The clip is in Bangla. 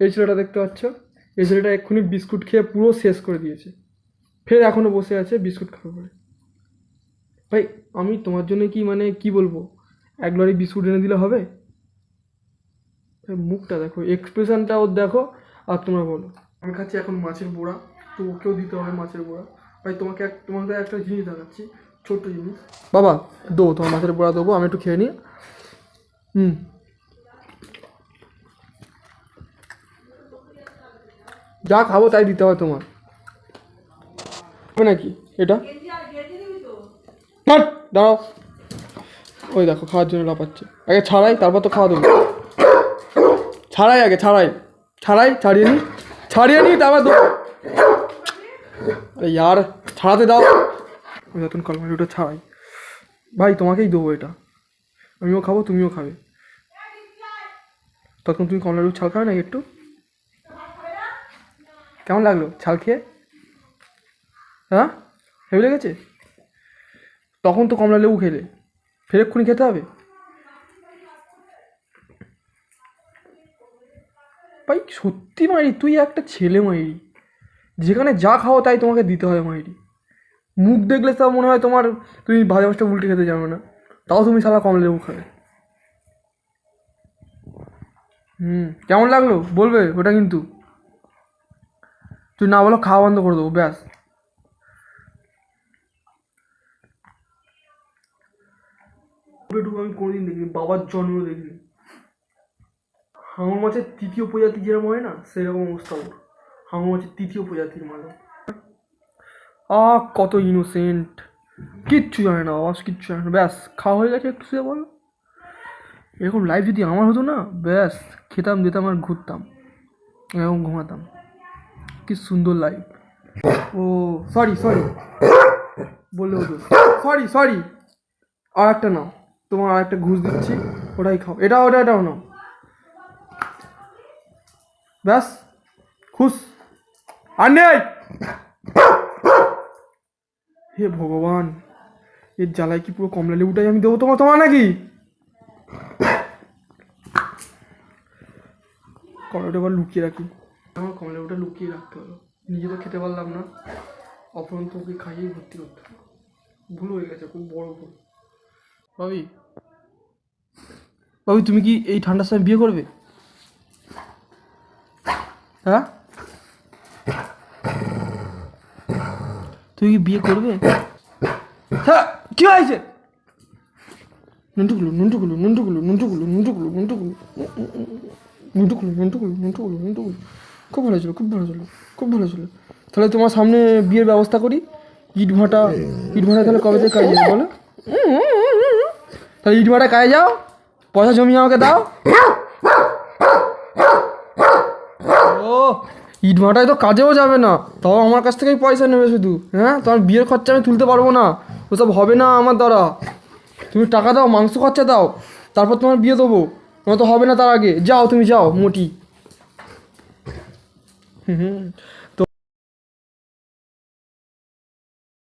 এই ছেলেটা দেখতে পাচ্ছ, এই ছেলেটা এক্ষুনি বিস্কুট খেয়ে পুরো শেষ করে দিয়েছে, ফের এখনও বসে আছে বিস্কুট খাবে বলে। ভাই আমি তোমার জন্য কি মানে কি বলবো, এক লরি বিস্কুট এনে দিলে হবে? মুখটা দেখো, এক্সপ্রেশনটা ওর দেখো, আর তোমরা বলো। আমি খাচ্ছি এখন মাছের বড়া, তো ওকেও দিতে হবে মাছের বড়া। ভাই তোমাকে একটা জিনিস দেখাচ্ছি, ছোট্ট জিনিস। বাবা দেবো তোমার মাছের বড়া দেবো, আমি একটু খেয়ে নিই। যা খাবো তাই দিতে হবে তোমার, হবে নাকি এটা? দাঁড়াও, ওই দেখো খাওয়ার জন্য লাপাচ্ছে। আগে ছাড়াই তারপর তো খাওয়া দেবো। ছাড়াই আগে, ছাড়িয়ে নি তারপর দেবো। আরে ইয়ার ছাড়াতে দাও, নতুন কলমারিটা ছাড়াই। ভাই তোমাকেই দেবো এটা, আমিও খাবো তুমিও খাবে। তখন তুমি কমলা লেবু ছাল খাবে না একটু? কেমন লাগলো ছাল খেয়ে? হ্যাঁ হেভি লেগেছে? তখন তো কমলা লেবু খেলে, ফের এক্ষুনি খেতে হবে? ভাই সত্যি মাইরি, তুই একটা ছেলে মাইরি, যেখানে যা খাও তাই তোমাকে দিতে হয় মাইরি। মুখ দেখলে সব মনে হয় তোমার, তুমি ভাজা মাছটা উল্টে খেতে যাবে না, তাও তুমি সারা কমলা লেবু খাবে। কেমন লাগলো বলবে ওটা, কিন্তু তুই না বলো খাওয়া বন্ধ করে দেবো ব্যাস। আমি কোনোদিন দেখিনি, বাবার জন্ম দেখিনি। হাঙর মাছের তৃতীয় প্রজাতি যেরকম হয় না, সেরকম অবস্থা ওর। হাঙর মাছের তৃতীয় প্রজাতির মাছ। কত ইনোসেন্ট, কিচ্ছু জানে না বাবা, কিচ্ছু জানে না। ব্যাস খাওয়া হয়ে গেছে, একটু শুয়ে বলো। এরকম লাইফ যদি আমার হতো না, ব্যাস খেতাম দিতাম আর ঘুরতাম, এরকম ঘুমাতাম, কি সুন্দর লাইফ। ও সরি বললে হতো, সরি। আর একটা নাও, তোমার আর একটা ঘুষ দিচ্ছি, ওটাই খাও। এটাও নাও, ব্যাস খুশ। আর নেই। হে ভগবান, এর জ্বালায় কি পুরো কমলা লেবুটাই আমি দেবো তোমার নাকি? কমলাটা এবার লুকিয়ে রাখি, আমার কমলা লেবুটা লুকিয়ে রাখতে হলো, নিজে তো খেতে পারলাম না, অপরন্ত ওকে খাইয়েই ভর্তি করতে হবে। ভুল হয়ে গেছে, খুব বড় ভুল। ভাবি তুমি কি এই ঠান্ডার সময় বিয়ে করবে? হ্যাঁ তুমি কি বিয়ে করবে? হ্যাঁ কি হয়েছে? নুন্টুগুলো খুব ভালো ছিল। তাহলে তোমার সামনে বিয়ের ব্যবস্থা করি, ইট ভাটা তাহলে কবে থেকে কাজে যাবে বলো? তাহলে ইট ভাটা কাজে যাও, পয়সা জমিয়ে আমাকে দাও। ও ইট ভাটায় তো কাজেও যাবে না, তাও আমার কাছ থেকেই পয়সা নেবে শুধু। হ্যাঁ তোমার বিয়ের খরচা আমি তুলতে পারবো না, ওসব হবে না আমার দ্বারা। তুমি টাকা দাও, মাংস খরচা দাও, তারপর তোমার বিয়ে দেবো, তোমার তো হবে না তার আগে। যাও তুমি যাও মোটি।